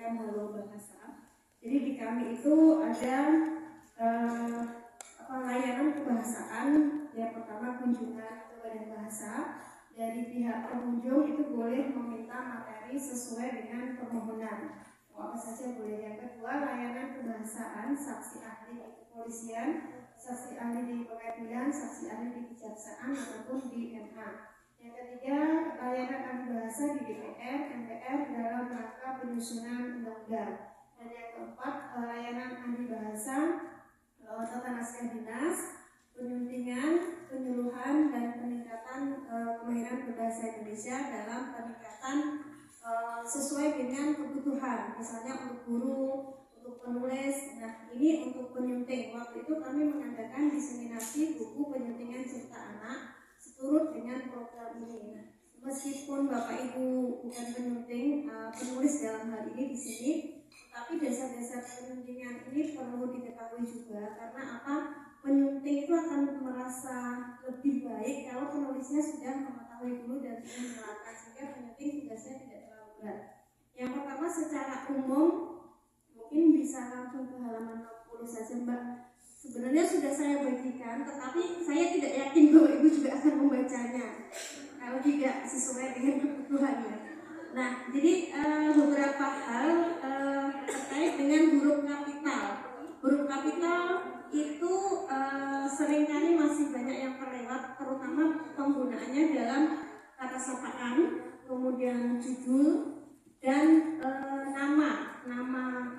menyampaikan halo bahasa. Jadi di kami itu ada layanan kebahasaan. Yang pertama kunjungan ke badan bahasa. Dari pihak pengunjung itu boleh meminta materi sesuai dengan permohonan. Apa saja boleh. Yang kedua, layanan kebahasaan, saksi ahli di kepolisian, saksi ahli di pengadilan, saksi ahli di kejaksaan ataupun di MA. Yang ketiga, layanan ahli bahasa di DPR, MPR dalam rangka penyusunan undang-undang. Dan yang keempat, layanan ahli bahasa, tata naskah dinas, penyuntingan, penyuluhan, dan peningkatan kemahiran berbahasa Indonesia dalam peningkatan sesuai dengan kebutuhan, misalnya untuk guru, untuk penulis. Nah, ini untuk penyunting. Waktu itu kami mengadakan diseminasi buku penyuntingan cerita anak seturut dengan program ini. Nah, meskipun Bapak Ibu bukan penyunting, penulis dalam hal ini di sini, tapi dasar-dasar penyuntingan ini perlu diketahui juga, karena apa? Penyunting itu akan merasa lebih baik kalau penulisnya sudah mengetahui dulu dan ingin menerapkan, sehingga penyunting tugasnya tidak terlalu berat. Yang pertama, secara umum mungkin bisa langsung ke halaman 60 saja, Mbak. Sebenarnya sudah saya bagikan, tetapi saya tidak yakin bahwa Ibu juga akan membacanya kalau tidak sesuai dengan kebutuhannya. Nah, jadi beberapa hal terkait dengan huruf kapital. Huruf kapital itu seringkali masih banyak yang terlewat, terutama penggunaannya dalam kata sapaan, kemudian judul, dan nama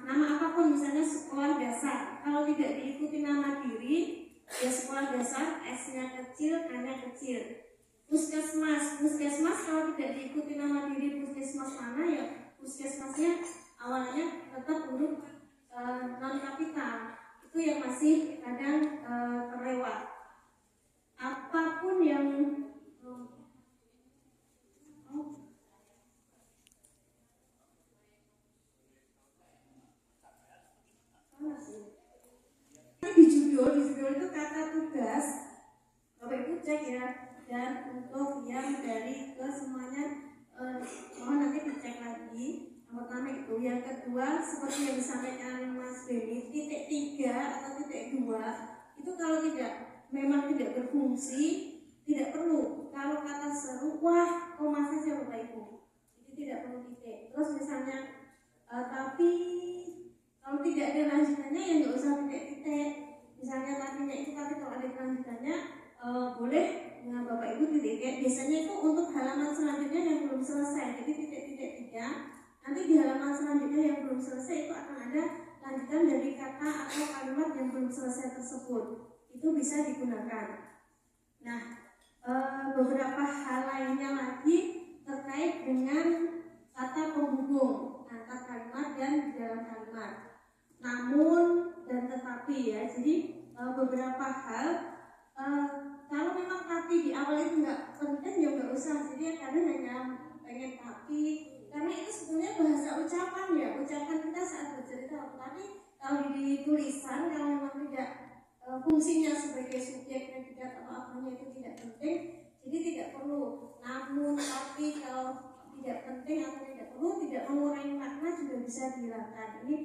apapun, misalnya sekolah dasar. Kalau tidak diikuti nama diri, ya sekolah dasar, S-nya kecil, K-nya kecil. Puskesmas kalau tidak diikuti nama diri puskesmas mana, ya puskesmasnya awalnya tetap huruf non kapital. Itu yang masih kadang terlewat. Apapun yang di judul itu kata tugas, Bapak Ibu cek ya. Dan untuk yang dari ke semuanya, mohon nanti dicek lagi. Yang pertama itu, yang kedua seperti yang disampaikan Mas Beni, titik 3 atau titik 2 itu kalau memang tidak berfungsi, tidak perlu. Kalau kata seru, wah, koma saja Bapak Ibu, jadi tidak perlu titik. Terus misalnya tapi kalau tidak ada lanjutannya, ya nggak usah titik-titik. Misalnya tadinya itu, tapi kalau ada lanjutannya boleh. Nah, Bapak Ibu titik. Biasanya itu untuk halaman selanjutnya yang belum selesai. Jadi titik-titik 3. Nanti di halaman selanjutnya yang belum selesai itu akan ada lanjutan dari kata atau kalimat yang belum selesai tersebut. Itu bisa digunakan. Nah, beberapa hal lainnya lagi terkait dengan kata penghubung antar kalimat dan di dalam kalimat. Namun dan tetapi ya. Jadi beberapa hal kalau memang tapi di awal itu nggak penting, ya nggak usah. Jadi kadang hanya pengen tapi, karena itu sebetulnya bahasa ucapan ya, ucapan kita saat bercerita. Tapi kalau di tulisan, kalau memang tidak fungsinya sebagai subjek, predikat atau apanya itu tidak penting, jadi tidak perlu. Namun tapi kalau tidak penting atau tidak perlu, tidak mengurangi makna, juga bisa dihilangkan. Ini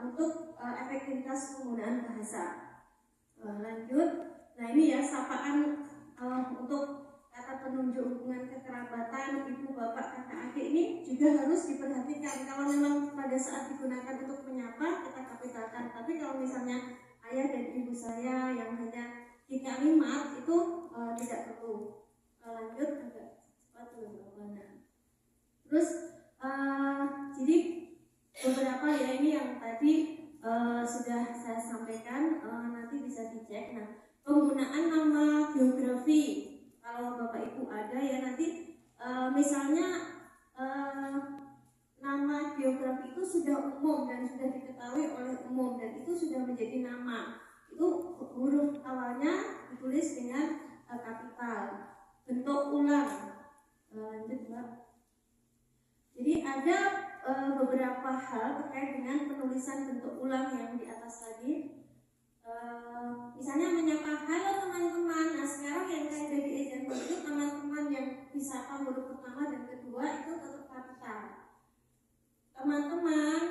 untuk efektivitas penggunaan bahasa. Lanjut. Nah, ini ya sapaan untuk kata penunjuk hubungan kekerabatan, ibu, bapak, kakak, adik, ini juga harus diperhatikan. Kalau memang pada saat digunakan untuk menyapa, kita kapitalkan. Tapi kalau misalnya ayah dan ibu saya yang hanya di kalimat, itu tidak perlu. Lanjut, agak cepat dulu. Terus jadi beberapa ya ini yang tadi sudah saya sampaikan, nanti bisa dicek. Nah, penggunaan nama geografi, kalau Bapak Ibu ada ya nanti misalnya nama geografi itu sudah umum dan sudah diketahui oleh umum dan itu sudah menjadi nama. Itu huruf awalnya ditulis dengan kapital. Bentuk ulang. Lanjut, Mbak. Jadi ada beberapa hal terkait dengan penulisan bentuk ulang yang di atas tadi. Misalnya menyapa halo teman-teman. Nah, sekarang yang saya dari example itu teman-teman yang disapa huruf pertama dan kedua itu tetap kapital. Teman-teman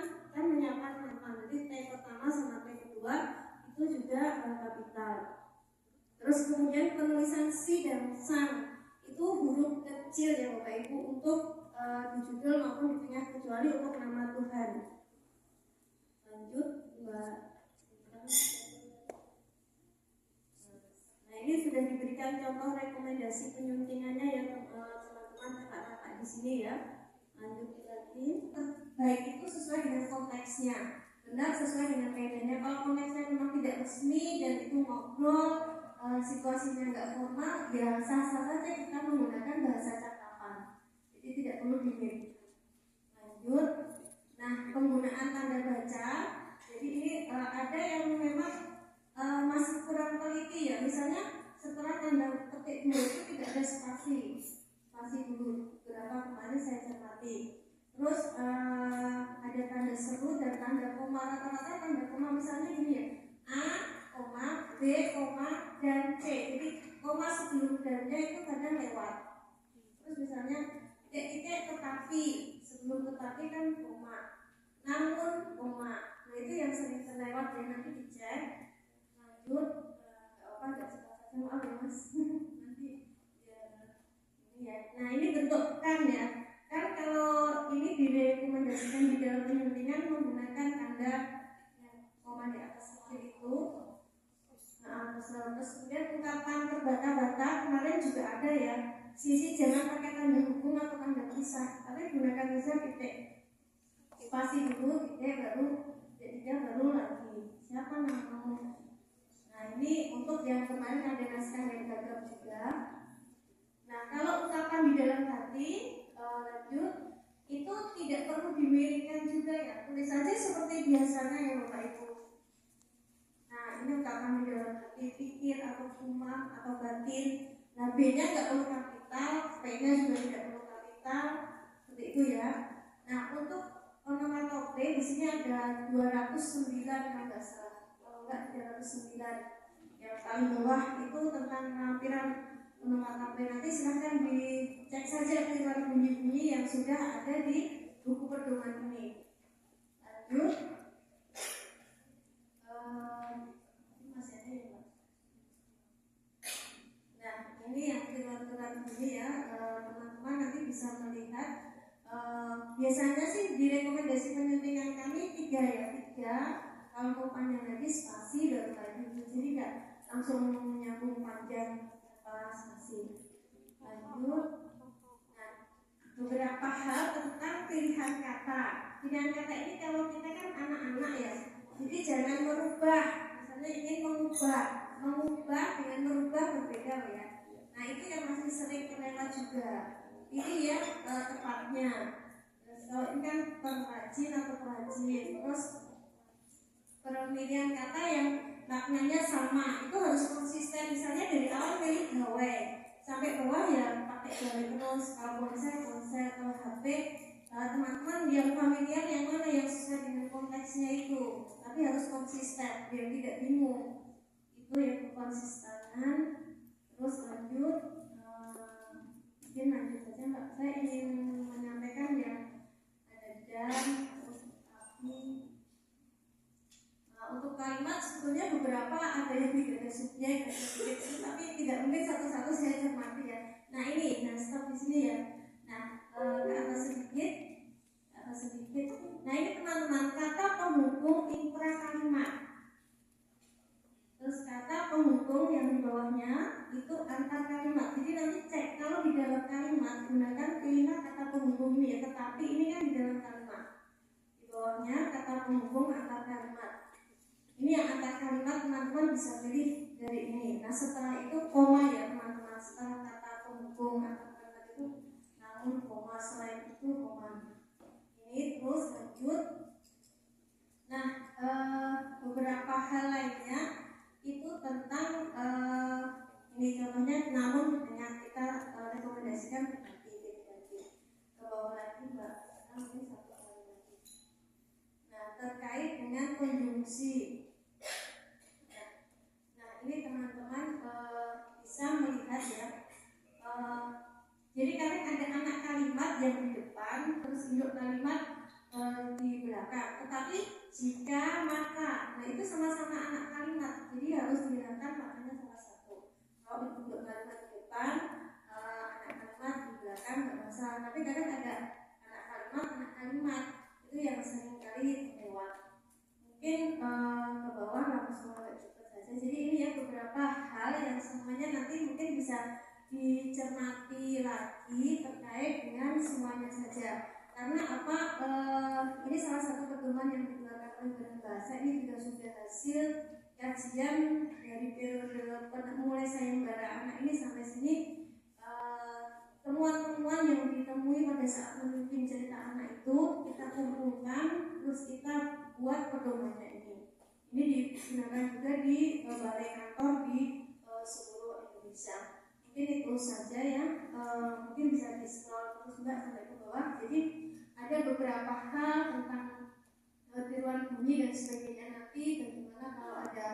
tulisan si dan sang itu huruf kecil ya Bapak Ibu untuk di judul maupun di tengah, kecuali untuk nama Tuhan. Lanjut, Mbak. Nah, ini sudah diberikan contoh rekomendasi penyuntingannya ya teman-teman kakak-kakak di sini ya. Lanjut lagi, baik itu sesuai dengan konteksnya, benar sesuai dengan kaidahnya. Kalau konteksnya memang tidak resmi dan itu ngobrol, situasinya nggak formal, ya sah-sah saja kita menggunakan bahasa cakapan. Jadi tidak perlu dimiliki. Lanjut, nah penggunaan tanda baca. Jadi ini ada yang memang masih kurang teliti ya. Misalnya setelah tanda petik dulu itu tidak ada spasi dulu. Berapa kemarin saya cermati. Terus ada tanda seru dan tanda koma. Rata-rata tanda koma misalnya gini ya, A, koma, B, koma, dan C. Jadi koma sebelum dan-nya itu kadang lewat. Terus misalnya titik-titik tetapi, sebelum tetapi kan koma, namun koma. Nah itu yang sering terlewat ya, nanti dicek. Lanjut, nggak sepakat, maaf ya mas. Nanti ya, ini ya. Nah ini bentuk kan ya. Kan kalau ini direkomendasikan di dalam penyuntingan menggunakan tanda yang koma di atas kecil itu. Nah, terus kemudian ungkapan terbata-bata kemarin juga ada ya. Sisi jangan pakai tanda hukum atau tanda kisah, tapi gunakan kisah titik. Spasi dulu, titik baru lagi. Siapa namamu? Nah ini untuk yang kemarin ada naskah yang gagap juga. Nah kalau ungkapan di dalam hati, lanjut, itu tidak perlu dimirikan juga ya. Tulis saja seperti biasanya ya Bapak Ibu. Nah ini ungkapan di dalam hati, pikir atau cuma atau batin. Nah B-nya nggak perlu kapital, P-nya juga tidak perlu kapital, seperti itu ya. Nah untuk onomatope di sini ada 209 kalau nggak salah, kalau nggak 309. Yang paling bawah itu tentang lampiran onomatope. Nanti silahkan dicek saja keluar bunyi-bunyi yang sudah ada di buku pedoman ini. Lanjut, masih ada ya Pak? Nah ini yang keluar bunyi ya, teman-teman nanti bisa melihat. Biasanya sih direkomendasi penyuntingan kami 3 ya, 3. Kalau mau panjang lagi spasi baru lagi, jadi nggak langsung menyambung panjang spasi. Lanjut, nah beberapa hal tentang pilihan kata. Pilihan kata ini kalau kita kan anak-anak ya, jadi jangan merubah. Misalnya ingin mengubah dengan merubah berbeda ya. Nah itu yang masih sering terlewat juga. Ini ya tepatnya. Kalau ini kan perajin atau perajin, terus pemilihan kata yang maknanya sama itu harus konsisten. Misalnya dari awal pilih gawe sampai bawah ya pakai gawe terus. Kalau ponsel atau HP, teman-teman yang familiar yang mana yang sesuai dengan konteksnya itu, tapi harus konsisten biar tidak bingung. Itu yang konsistenan. Terus lanjut, mungkin lanjut saja Mbak. Saya ingin menyampaikan yang ada dan tapi. Untuk kalimat sebetulnya beberapa ada yang tidak ada subjek, tapi tidak mungkin satu-satu saya cermati ya. Nah ini, stop di sini ya. Nah ke atas sedikit. Nah ini teman-teman, kata penghubung intra kalimat. Terus kata penghubung yang di bawahnya itu antar kalimat. Jadi nanti cek kalau di dalam kalimat gunakan pilihan kata penghubung ini ya. Tetapi ini kan di dalam kalimat. Di bawahnya kata penghubung antar kalimat. Ini yang antar kalimat teman-teman bisa pilih dari ini. Nah setelah itu koma ya teman-teman. Setelah kata penghubung antar kalimat itu namun koma, selain itu koma. Ini terus lanjut. Nah beberapa hal lainnya itu tentang ini contohnya namun dengan kita rekomendasikan ganti ke bawah lagi Mbak. Ini satu kali lagi. Nah terkait dengan konjungsi. Nah ini teman-teman bisa melihat ya. Jadi kalian ada anak kalimat yang di depan, terus induk kalimat di belakang. Tetapi jika maka, nah itu sama-sama anak kalimat, jadi harus dihilangkan maknanya salah satu. Kalau untuk kalimat di depan, anak kalimat di belakang nggak masalah. Tapi kadang ada anak kalimat itu yang sering kali lewat. Mungkin ke bawah langsung agak cepat saja. Jadi ini ya beberapa hal yang semuanya nanti mungkin bisa dicermati lagi terkait dengan semuanya saja. Karena apa? Ini salah satu pedoman yang dikeluarkan oleh Badan Bahasa. Ini juga sudah hasil kajian dari periode mulai sayembara anak ini sampai sini. Temuan-temuan yang ditemui pada saat memimpin cerita anak itu kita kumpulkan, terus kita buat pedomannya ini. Ini digunakan juga di balai kantor di seluruh Indonesia. Mungkin itu saja ya. Mungkin bisa di scroll terus mbak sampai ke bawah. Jadi ada beberapa hal tentang tiruan bunyi dan sebagainya. Nanti bagaimana kalau ada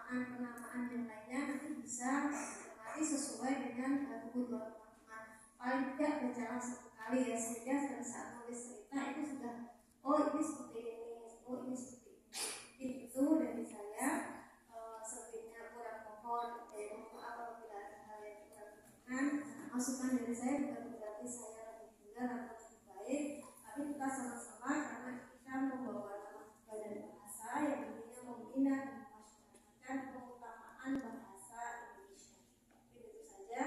penamaan yang lainnya nanti bisa dicermati sesuai dengan kebutuhan teman-teman. Paling tidak berjalan satu kali ya, sehingga pada saat nulis cerita itu sudah ini seperti ini, ini seperti ini. Itu dari saya. Sebenarnya kurang mohon maaf apabila ada hal yang kurang berkenan. Masukan dari saya bukan berarti saya lebih benar atau lebih baik, tapi kita sama-sama karena kita membawa nama Badan Bahasa yang intinya membina dan memasyarakatkan keutamaan bahasa Indonesia. Itu saja.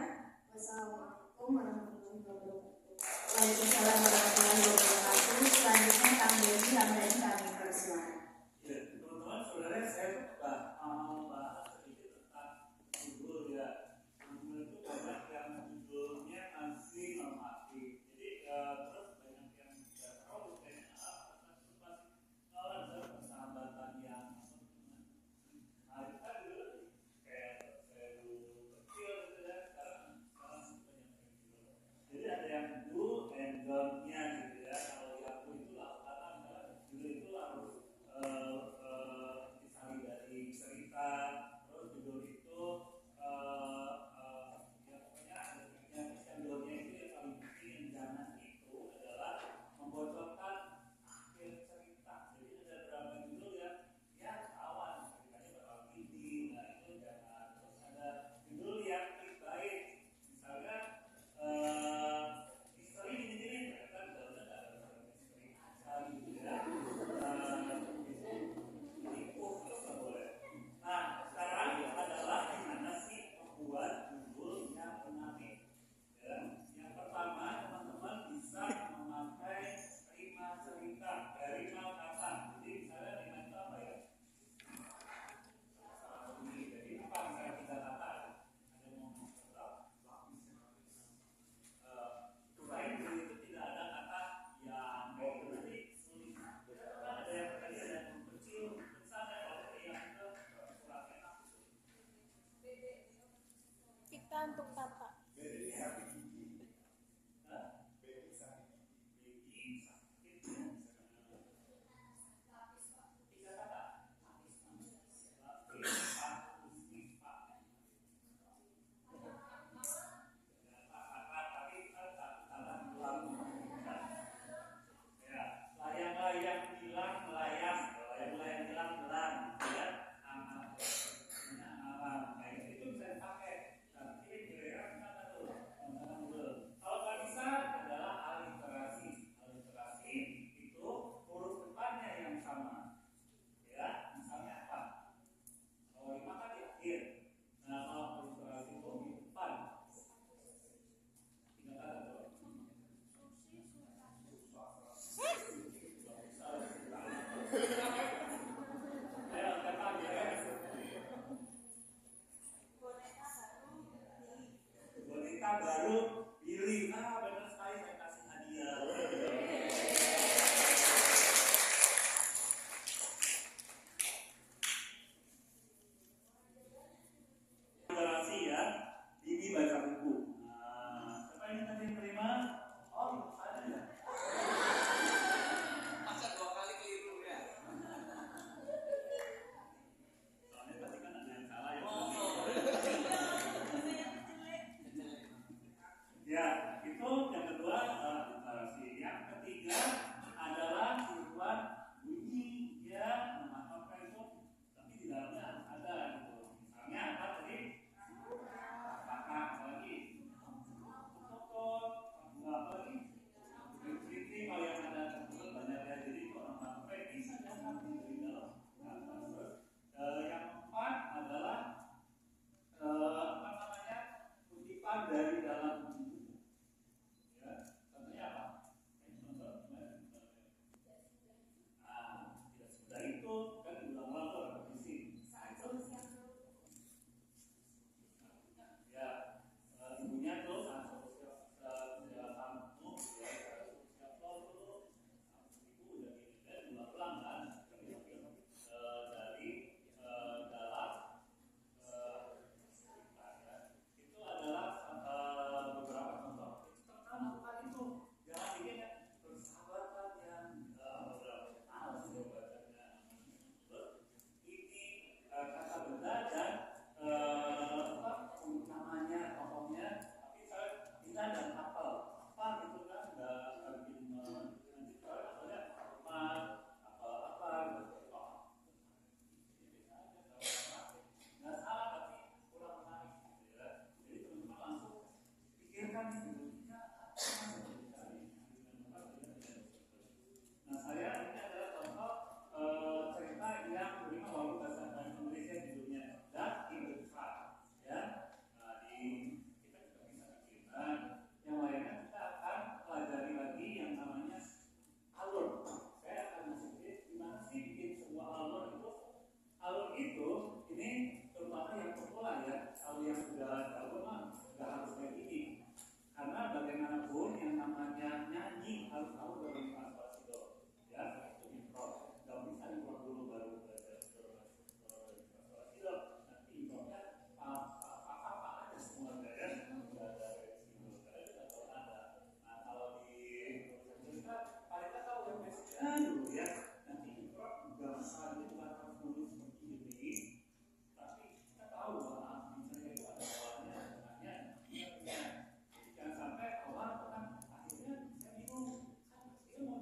Wassalamualaikum warahmatullahi wabarakatuh. Waalaikumsalam warahmatullahi wabarakatuh. Selanjutnya Kang Dedi Hamdan kami persilakan. Teman-teman, saudara saya mau bahas sedikit tentang judul ya. Judul itu banyak yang judulnya masih normatif. Jadi terus banyak yang tidak tahu kayaknya ada persahabatan yang kita dulu kayak saya dulu kecil gitu ya, sekarang banyak yang gitu. Jadi ada yang do and don't-nya gitu ya. Kalau yang do itu karena judul itu harus disari dari cerita, terus judul itu ya pokoknya ada yang do-nya itu yang paling penting, jangan itu rapi dari dalam ke atas. Terus yang keempat adalah apa namanya, kutipan dari dalam buku. Ya, contohnya apa? Contoh kemarin. Nah, tidak semudah itu kan ulang-ulang tuh repetisi. Ya, ibunya tuh saat kamu ya siapa tuh ibu udah gini kan ulang-ulang kan dari dalam ya. Itu adalah beberapa contoh. Pertama kali itu jangan bikin ya persahabatan yang beberapa tahun jawabannya. Ini kata benda dan apa namanya tokohnya, tapi kita dan apel apa gitu kan nggak bikin nanti kalau apelnya apa gitu. Nggak salah tapi kurang menarik gitu ya. Jadi teman-teman langsung pikirkan gitu. Nah, saya ini adalah contoh cerita yang berima walaupun bahasa Indonesia judulnya Dan Besar ya. Nah, kita juga bisa bikin. Yang lainnya kita akan pelajari lagi yang namanya alur. Saya akan sedikit gimana sih bikin sebuah alur itu. Alur itu ini terutama yang populer ya. Kalau yang sudah tahu mah nggak harus kayak gini. Karena bagaimanapun yang namanya nyanyi harus tahu bagaimana spasi ya, itu improv. Nggak bisa improv dulu baru belajar spasi nanti improvnya apa aja semua ya. Nggak ada karena kita tahu ada. Nah, kalau di cerita paling kita tahu yang basicnya dulu ya. Nanti improv nggak masalah, itu bukan harus nulis seperti ini, tapi kita tahu bahwa misalnya itu ada awalnya, tengahnya, akhirnya. Jangan sampai awal kan akhirnya saya bingung, kan dia mau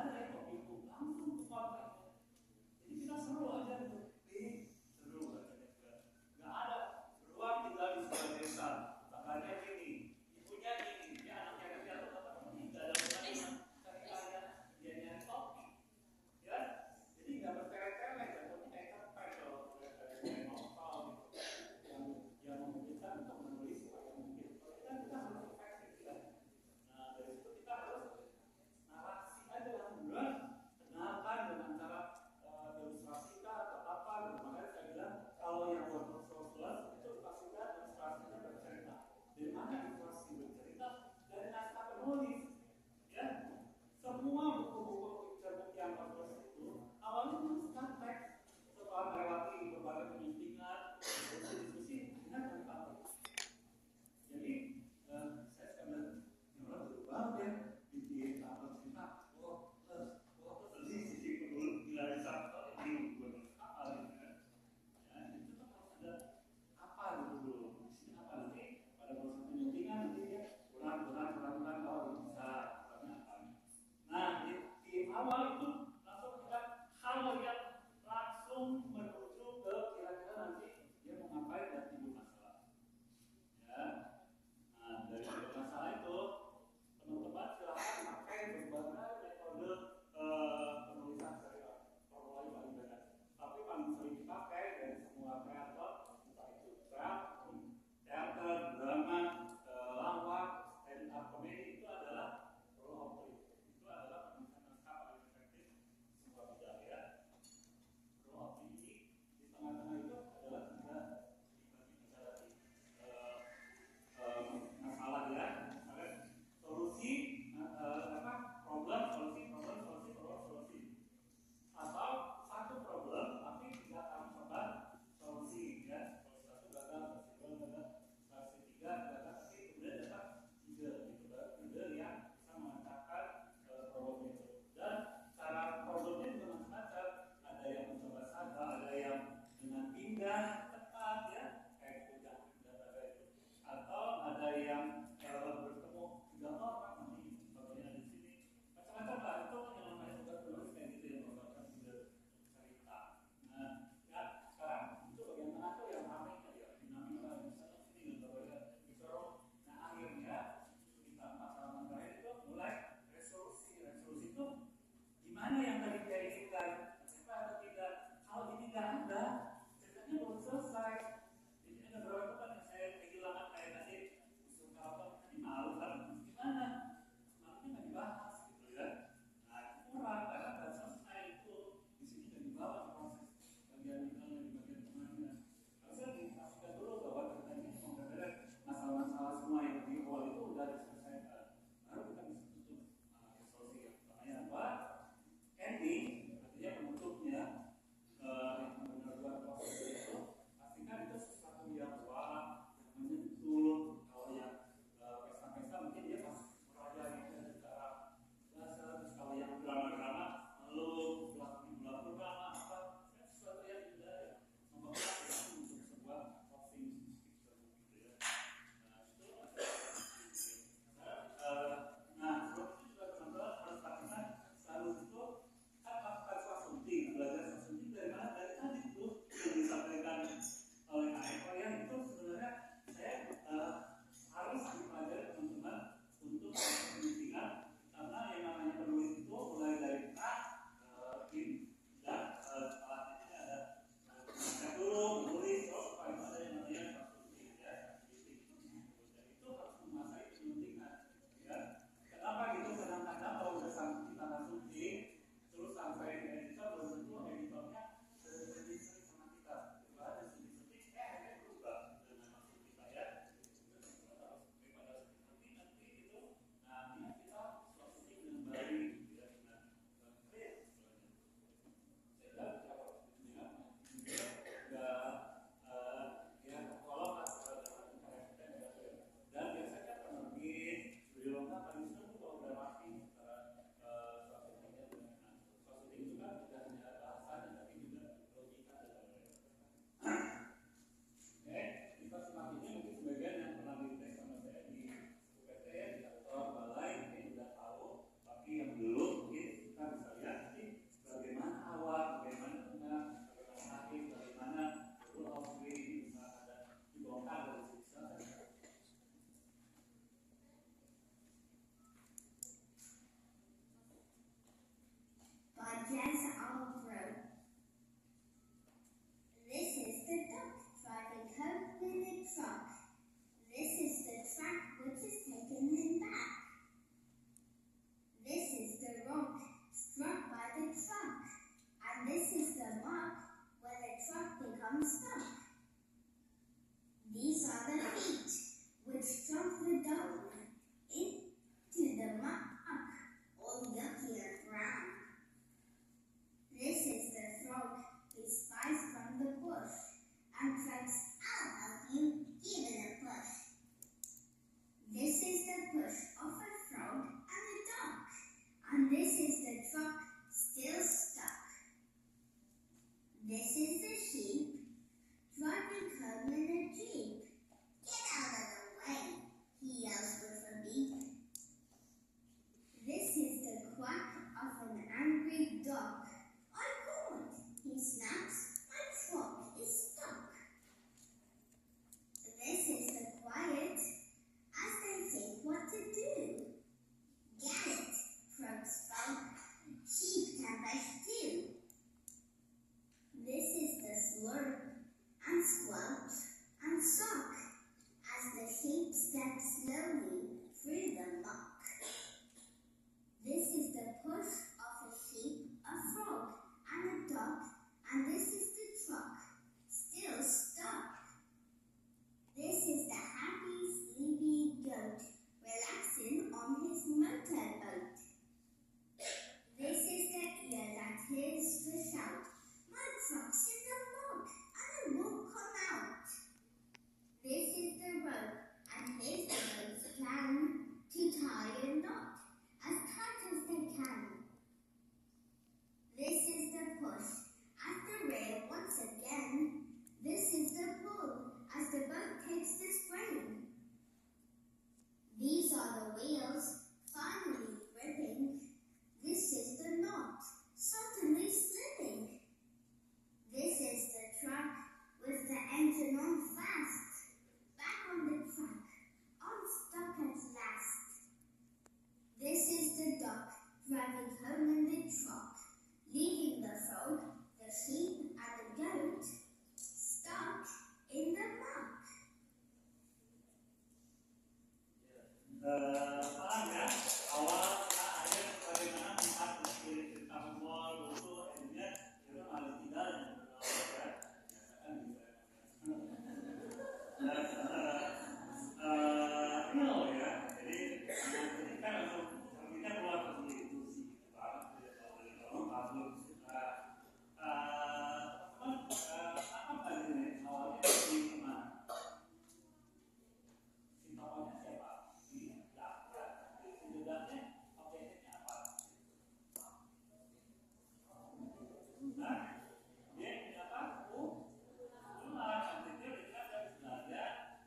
ada laptop itu langsung ke kontak. Jadi kita seru aja gitu. Seru katanya. Nggak ada beruang tinggal di sebuah desa. Tangganya ini, ibunya ini, dia anaknya kerja atau apa? Tidak ada hubungannya. Cari kaya, dia nyari kopi. Ya, jadi nggak bertele-tele. Contohnya kayak kepek kalau kayak novel gitu. Yang memungkinkan untuk menulis supaya mungkin. Kalau kita harus efektif ya. Nah dari situ kita harus narasi aja yang benar, kenalkan dengan cara ilustrasi kah atau apa in the muck. This is the push of a sheep, a frog, and a duck, and this is the truck, still stuck. This is the happy, sleepy goat, relaxing on his motorboat. This is the ear that hears the shout, my truck's in the muck, and it won't come out. This is the rope, and here's the boat's plan to tie a knot as tight as they can. This is the push at the rear once again. This is the pull as the boat takes the strain. These are the wheels finally gripping. This is the knot suddenly slipping. This is the truck with the engine on fast. Back on the track, unstuck at last. This is the duck driving home in the truck, leaving the frog, the sheep, and the goat stuck in the muck. Paham ya? Awal kita akhir bagaimana melihat spirit kita semua dulu akhirnya kita malah tinggal ya. No ya. Jadi kita langsung kita keluar dari institusi apa ini awalnya di mana? Simptomnya siapa? Sebenarnya objeknya apa? Nah, dia punya paku, cuma nanti dia bisa belajar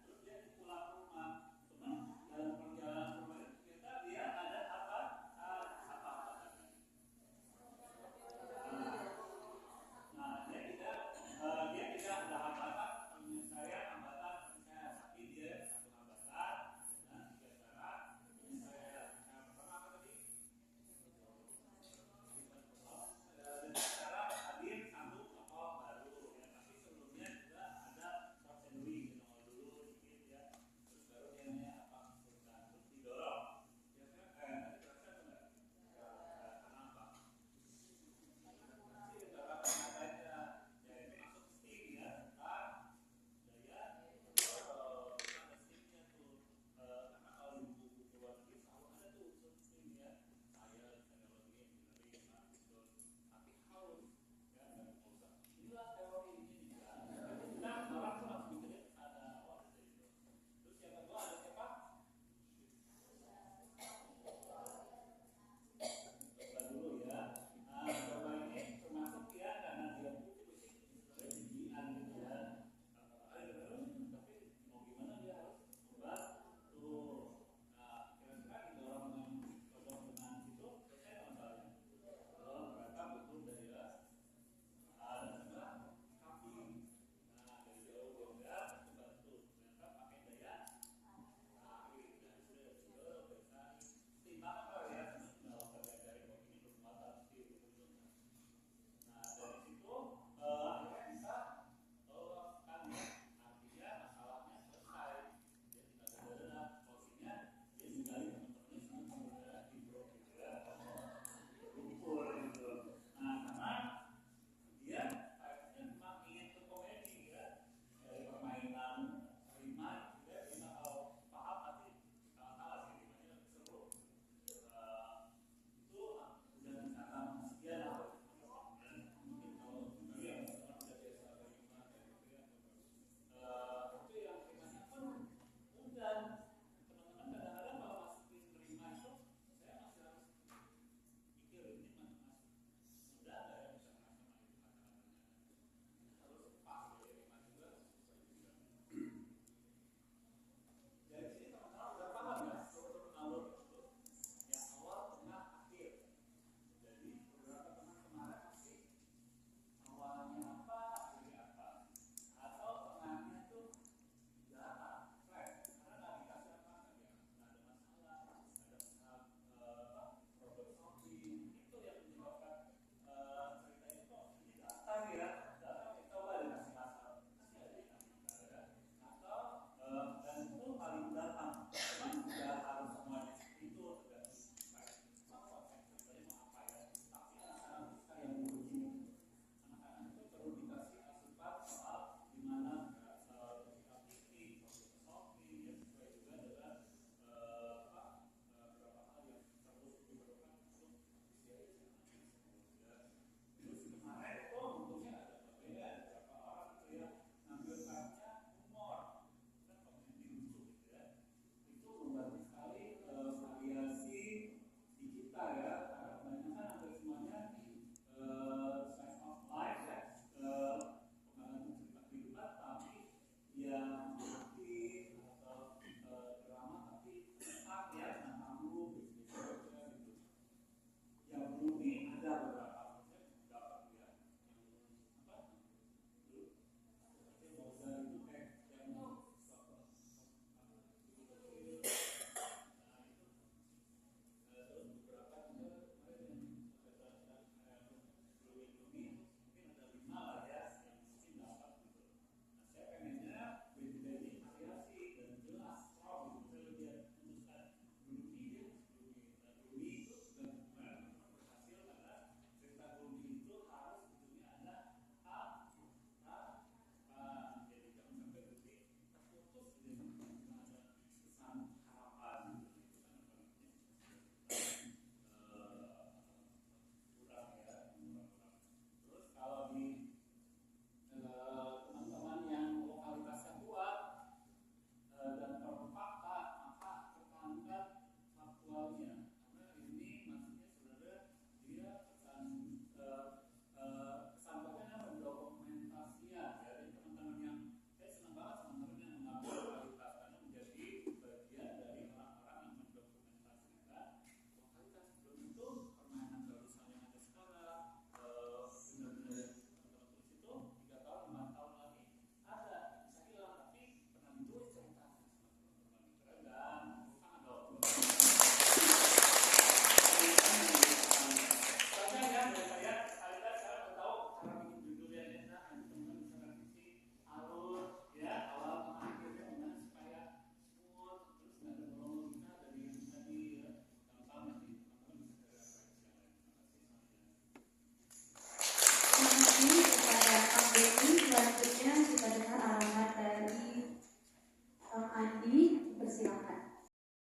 kasih kepada Pak Beni